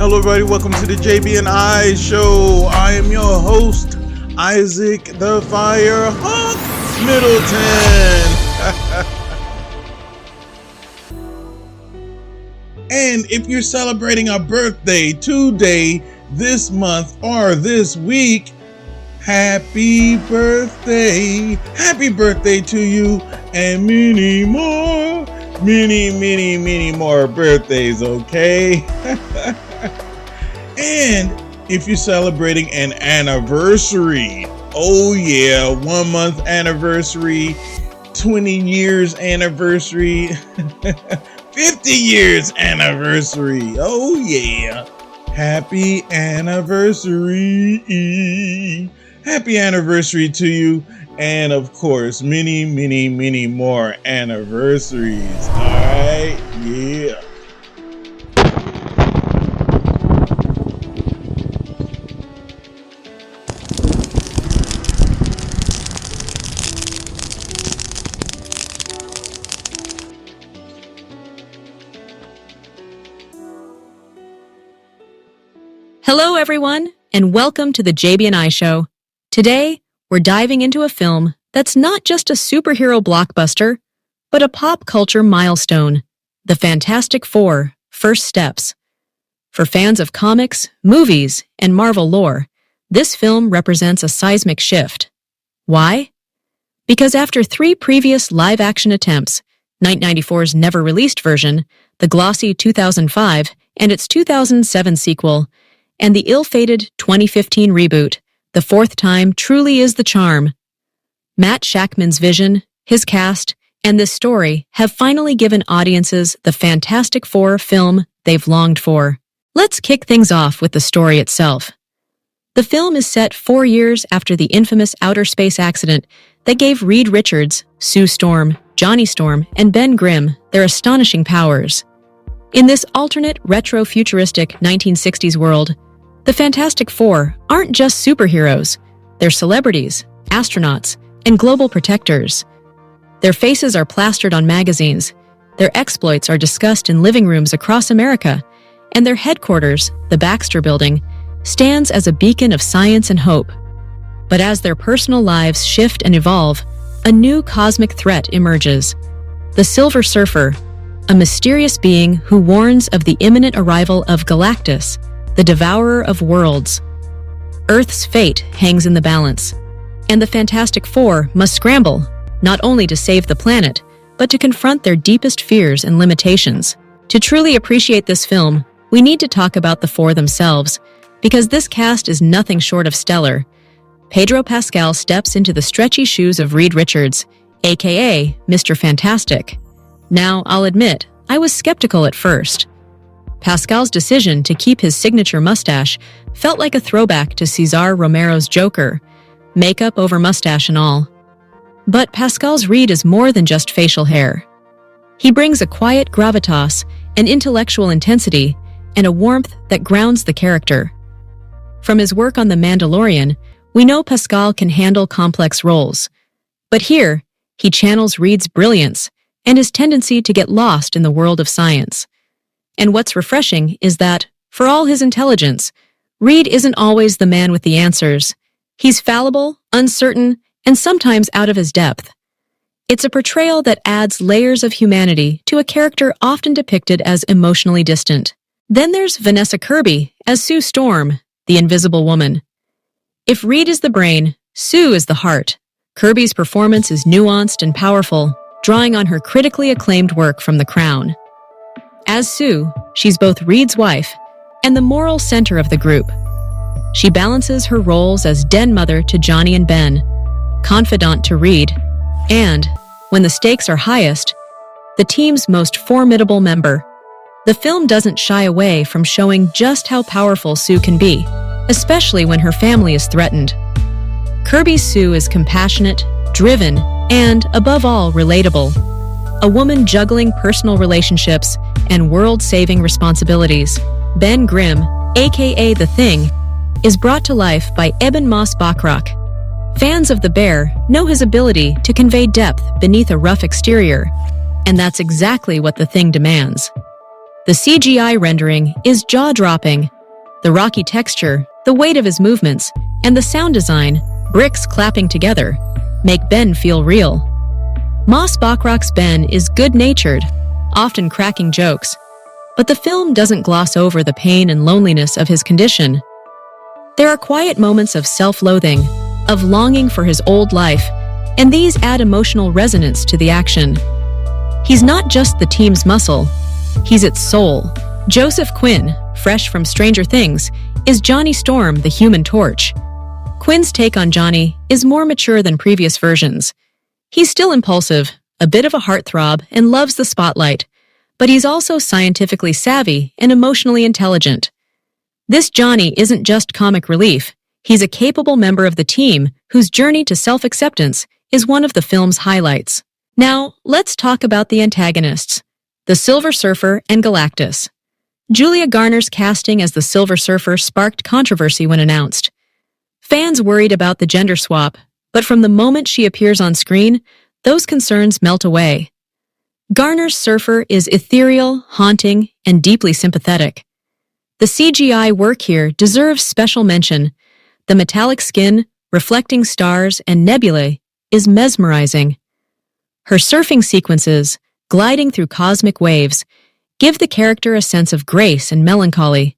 Hello everybody, welcome to the JB&I Show. I am your host, Isaac the Fire Hawk Middleton. And if you're celebrating a birthday today, this month, or this week, happy birthday. Happy birthday to you and many more birthdays, okay? And if you're celebrating an anniversary, oh yeah, 1 month anniversary, 20 years anniversary, 50 years anniversary, oh yeah. Happy anniversary. Happy anniversary to you. And of course, many more anniversaries. All right, yeah. Hello, everyone, and welcome to the JB&I Show. Today, we're diving into a film that's not just a superhero blockbuster, but a pop culture milestone, The Fantastic Four: First Steps. For fans of comics, movies, and Marvel lore, this film represents a seismic shift. Why? Because after 3 previous live-action attempts, 1994's never-released version, the glossy 2005, and its 2007 sequel, and the ill-fated 2015 reboot, the fourth time truly is the charm. Matt Shakman's vision, his cast, and this story have finally given audiences the Fantastic Four film they've longed for. Let's kick things off with the story itself. The film is set 4 years after the infamous outer space accident that gave Reed Richards, Sue Storm, Johnny Storm, and Ben Grimm their astonishing powers. In this alternate, retro-futuristic 1960s world, the Fantastic Four aren't just superheroes. They're celebrities, astronauts, and global protectors. Their faces are plastered on magazines, their exploits are discussed in living rooms across America, and their headquarters, the Baxter Building, stands as a beacon of science and hope. But as their personal lives shift and evolve, a new cosmic threat emerges. The Silver Surfer, a mysterious being who warns of the imminent arrival of Galactus, the devourer of worlds. Earth's fate hangs in the balance, and the Fantastic Four must scramble, not only to save the planet, but to confront their deepest fears and limitations. To truly appreciate this film, we need to talk about the four themselves, because this cast is nothing short of stellar. Pedro Pascal steps into the stretchy shoes of Reed Richards, aka Mr. Fantastic. Now, I'll admit, I was skeptical at first. Pascal's decision to keep his signature mustache felt like a throwback to Cesar Romero's Joker, makeup over mustache and all. But Pascal's Reed is more than just facial hair. He brings a quiet gravitas, an intellectual intensity, and a warmth that grounds the character. From his work on The Mandalorian, we know Pascal can handle complex roles. But here, he channels Reed's brilliance and his tendency to get lost in the world of science. And what's refreshing is that, for all his intelligence, Reed isn't always the man with the answers. He's fallible, uncertain, and sometimes out of his depth. It's a portrayal that adds layers of humanity to a character often depicted as emotionally distant. Then there's Vanessa Kirby as Sue Storm, the Invisible Woman. If Reed is the brain, Sue is the heart. Kirby's performance is nuanced and powerful, drawing on her critically acclaimed work from The Crown. As Sue, she's both Reed's wife and the moral center of the group. She balances her roles as den mother to Johnny and Ben, confidant to Reed, and, when the stakes are highest, the team's most formidable member. The film doesn't shy away from showing just how powerful Sue can be, especially when her family is threatened. Kirby's Sue is compassionate, driven, and, above all, relatable. A woman juggling personal relationships and world-saving responsibilities. Ben Grimm, aka The Thing, is brought to life by Eben Moss-Bachrach. Fans of The Bear know his ability to convey depth beneath a rough exterior, and that's exactly what The Thing demands. The CGI rendering is jaw-dropping. The rocky texture, the weight of his movements, and the sound design, bricks clapping together, make Ben feel real. Moss Bachrach's Ben is good-natured, often cracking jokes, but the film doesn't gloss over the pain and loneliness of his condition. There are quiet moments of self-loathing, of longing for his old life, and these add emotional resonance to the action. He's not just the team's muscle, he's its soul. Joseph Quinn, fresh from Stranger Things, is Johnny Storm, the Human Torch. Quinn's take on Johnny is more mature than previous versions. He's still impulsive, a bit of a heartthrob, and loves the spotlight, but he's also scientifically savvy and emotionally intelligent. This Johnny isn't just comic relief, he's a capable member of the team whose journey to self-acceptance is one of the film's highlights. Now, let's talk about the antagonists, the Silver Surfer and Galactus. Julia Garner's casting as the Silver Surfer sparked controversy when announced. Fans worried about the gender swap, but from the moment she appears on screen, those concerns melt away. Garner's Surfer is ethereal, haunting, and deeply sympathetic. The CGI work here deserves special mention. The metallic skin, reflecting stars and nebulae, is mesmerizing. Her surfing sequences, gliding through cosmic waves, give the character a sense of grace and melancholy.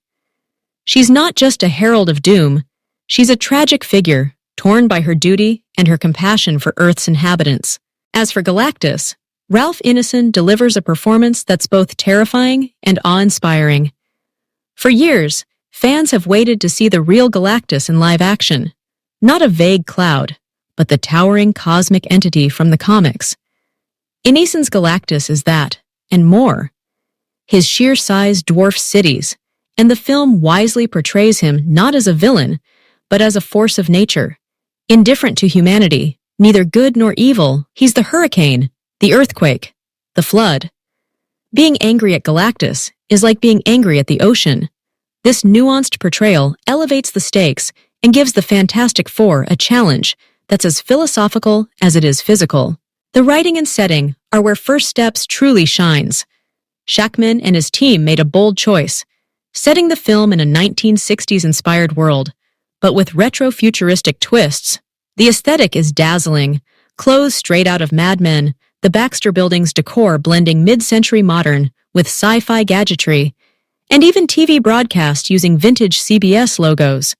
She's not just a herald of doom, she's a tragic figure, torn by her duty and her compassion for Earth's inhabitants. As for Galactus, Ralph Ineson delivers a performance that's both terrifying and awe-inspiring. For years, fans have waited to see the real Galactus in live action, not a vague cloud, but the towering cosmic entity from the comics. Ineson's Galactus is that, and more. His sheer size dwarfs cities, and the film wisely portrays him not as a villain, but as a force of nature. Indifferent to humanity, neither good nor evil, he's the hurricane, the earthquake, the flood. Being angry at Galactus is like being angry at the ocean. This nuanced portrayal elevates the stakes and gives the Fantastic Four a challenge that's as philosophical as it is physical. The writing and setting are where First Steps truly shines. Shackman and his team made a bold choice, setting the film in a 1960s-inspired world, but with retro-futuristic twists. The aesthetic is dazzling, clothes straight out of Mad Men, the Baxter Building's decor blending mid-century modern with sci-fi gadgetry, and even TV broadcast using vintage CBS logos.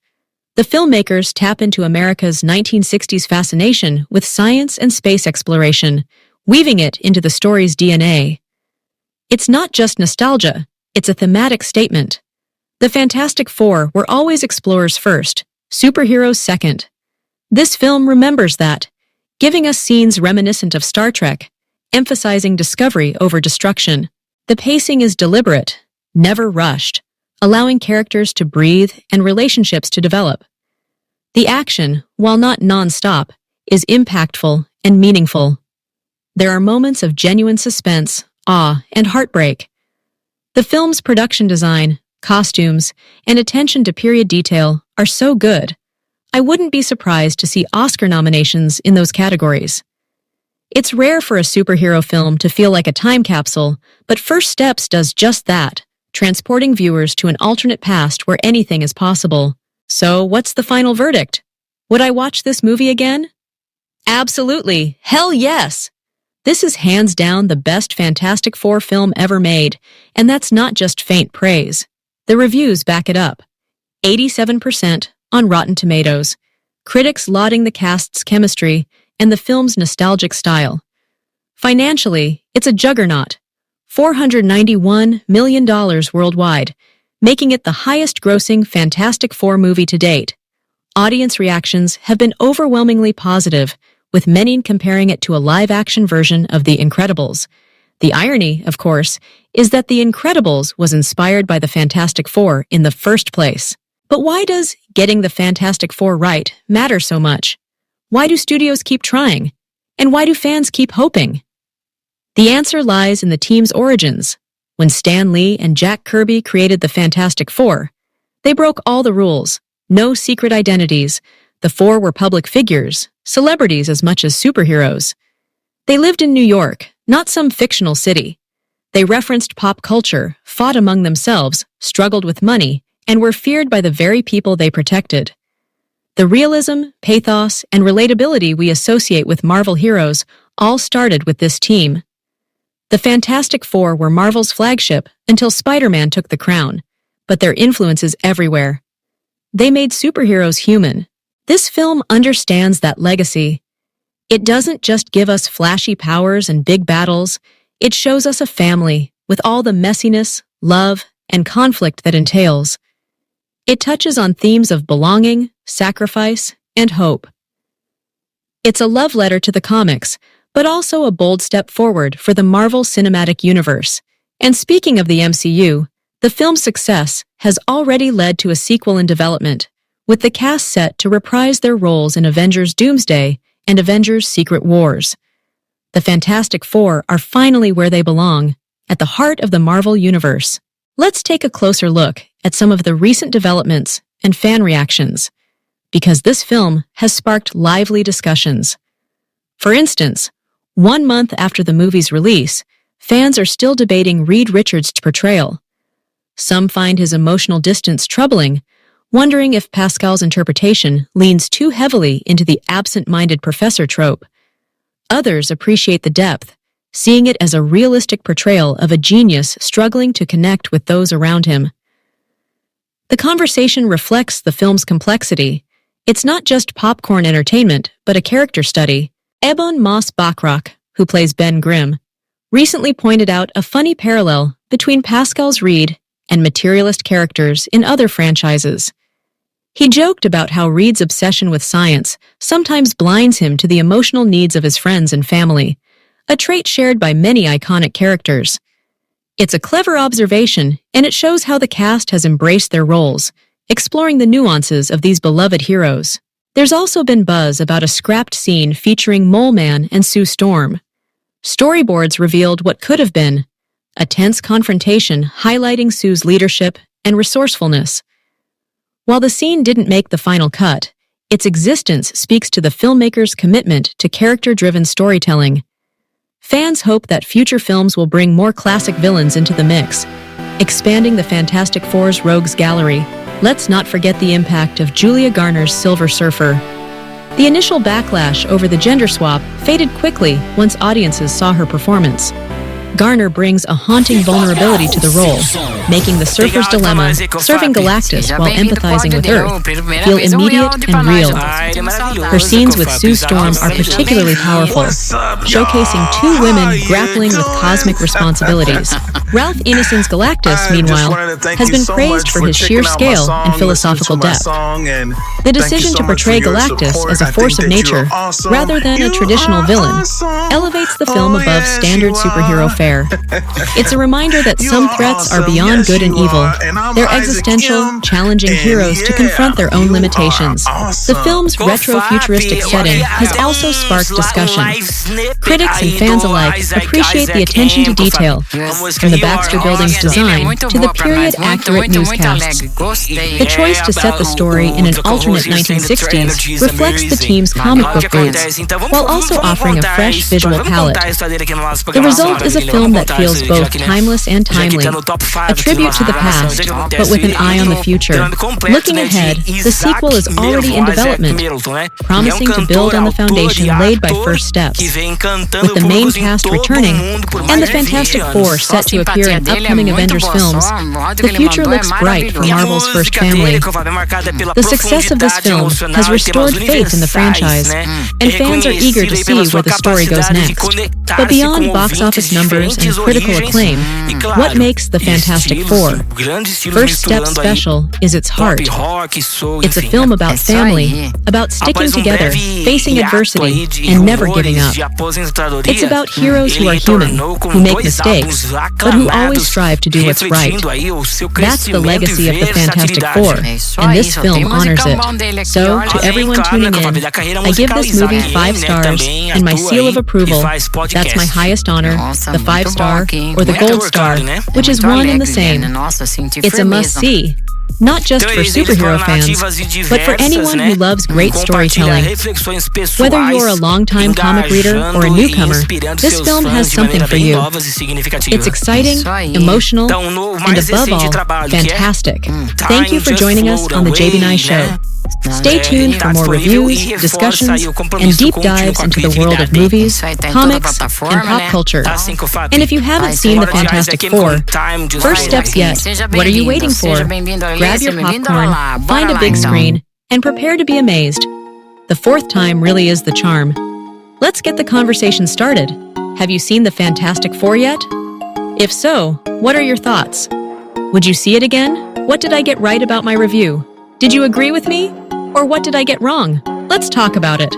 The filmmakers tap into America's 1960s fascination with science and space exploration, weaving it into the story's DNA. It's not just nostalgia, it's a thematic statement. The Fantastic Four were always explorers first, superheroes second. This film remembers that, giving us scenes reminiscent of Star Trek, emphasizing discovery over destruction. The pacing is deliberate, never rushed, allowing characters to breathe and relationships to develop. The action, while not non-stop, is impactful and meaningful. There are moments of genuine suspense, awe, and heartbreak. The film's production design, costumes, and attention to period detail are so good. I wouldn't be surprised to see Oscar nominations in those categories. It's rare for a superhero film to feel like a time capsule, but First Steps does just that, transporting viewers to an alternate past where anything is possible. So, what's the final verdict? Would I watch this movie again? Absolutely. Hell yes! This is hands down the best Fantastic Four film ever made, and that's not just faint praise. The reviews back it up. 87% on Rotten Tomatoes, critics lauding the cast's chemistry and the film's nostalgic style. Financially, it's a juggernaut. $491 million worldwide, making it the highest-grossing Fantastic Four movie to date. Audience reactions have been overwhelmingly positive, with many comparing it to a live-action version of The Incredibles. The irony, of course, is that The Incredibles was inspired by the Fantastic Four in the first place. But why does getting the Fantastic Four right matter so much? Why do studios keep trying? And why do fans keep hoping? The answer lies in the team's origins. When Stan Lee and Jack Kirby created the Fantastic Four, they broke all the rules. No secret identities. The four were public figures, celebrities as much as superheroes. They lived in New York, not some fictional city. They referenced pop culture, fought among themselves, struggled with money, and were feared by the very people they protected. The realism, pathos, and relatability we associate with Marvel heroes all started with this team. The Fantastic Four were Marvel's flagship until Spider-Man took the crown, but their influence is everywhere. They made superheroes human. This film understands that legacy. It doesn't just give us flashy powers and big battles, it shows us a family with all the messiness, love, and conflict that entails. It touches on themes of belonging, sacrifice, and hope. It's a love letter to the comics, but also a bold step forward for the Marvel Cinematic Universe. And speaking of the MCU, the film's success has already led to a sequel in development, with the cast set to reprise their roles in Avengers Doomsday and Avengers Secret Wars. The Fantastic Four are finally where they belong, at the heart of the Marvel Universe. Let's take a closer look at some of the recent developments and fan reactions, because this film has sparked lively discussions. For instance, 1 month after the movie's release, fans are still debating Reed Richards' portrayal. Some find his emotional distance troubling, wondering if Pascal's interpretation leans too heavily into the absent-minded professor trope. Others appreciate the depth, seeing it as a realistic portrayal of a genius struggling to connect with those around him. The conversation reflects the film's complexity. It's not just popcorn entertainment, but a character study. Ebon Moss-Bachrach, who plays Ben Grimm, recently pointed out a funny parallel between Pascal's Reed and materialist characters in other franchises. He joked about how Reed's obsession with science sometimes blinds him to the emotional needs of his friends and family, a trait shared by many iconic characters. It's a clever observation, and it shows how the cast has embraced their roles, exploring the nuances of these beloved heroes. There's also been buzz about a scrapped scene featuring Mole Man and Sue Storm. Storyboards revealed what could have been a tense confrontation highlighting Sue's leadership and resourcefulness. While the scene didn't make the final cut, its existence speaks to the filmmaker's commitment to character-driven storytelling. Fans hope that future films will bring more classic villains into the mix, expanding the Fantastic Four's rogues gallery. Let's not forget the impact of Julia Garner's Silver Surfer. The initial backlash over the gender swap faded quickly once audiences saw her performance. Garner brings a haunting vulnerability to the role, making the surfer's dilemma, serving Galactus while empathizing with Earth, feel immediate and real. Her scenes with Sue Storm are particularly powerful, showcasing two women grappling with cosmic responsibilities. Ralph Ineson's Galactus, meanwhile, has been praised for his sheer scale and philosophical depth. The decision to portray Galactus as a force of nature, rather than a traditional villain, elevates the film above standard superhero fare. It's a reminder that some threats are beyond good and evil. They're existential, challenging heroes to confront their own limitations. The film's retro-futuristic setting has also sparked discussion. Critics and fans alike appreciate the attention to detail, from the Baxter Building's design to the period-accurate newscasts. The choice to set the story in an alternate 1960s reflects the team's comic book roots, while also offering a fresh visual palette. The result is a film that feels both timeless and timely, a tribute to the past, but with an eye on the future. Looking ahead, the sequel is already in development, promising to build on the foundation laid by First Steps. With the main cast returning, and the Fantastic Four set to appear in upcoming Avengers films, the future looks bright for Marvel's first family. The success of this film has restored faith in the franchise, and fans are eager to see where the story goes next. But beyond box office numbers and critical acclaim, what makes the Fantastic Four? First Step Special is its heart. It's a film about family, about sticking together, facing adversity, and never giving up. It's about heroes who are human, who make mistakes, but who always strive to do what's right. That's the legacy of the Fantastic Four, and this film honors it. So, to everyone tuning in, I give this movie 5 stars and my seal of approval. That's my highest honor, the 5-star or the Gold Star, which is one and the same. It's a must-see, not just for superhero fans, but for anyone who loves great storytelling. Whether you're a longtime comic reader or a newcomer, this film has something for you. It's exciting, emotional, and above all, fantastic. Thank you for joining us on the JB&I Show. Stay tuned for more reviews, discussions, and deep dives into the world of movies, comics, and pop culture. And if you haven't seen the Fantastic Four, first steps yet, what are you waiting for? Grab your popcorn, find a big screen, and prepare to be amazed. The fourth time really is the charm. Let's get the conversation started. Have you seen the Fantastic Four yet? If so, what are your thoughts? Would you see it again? What did I get right about my review? Did you agree with me? Or what did I get wrong? Let's talk about it.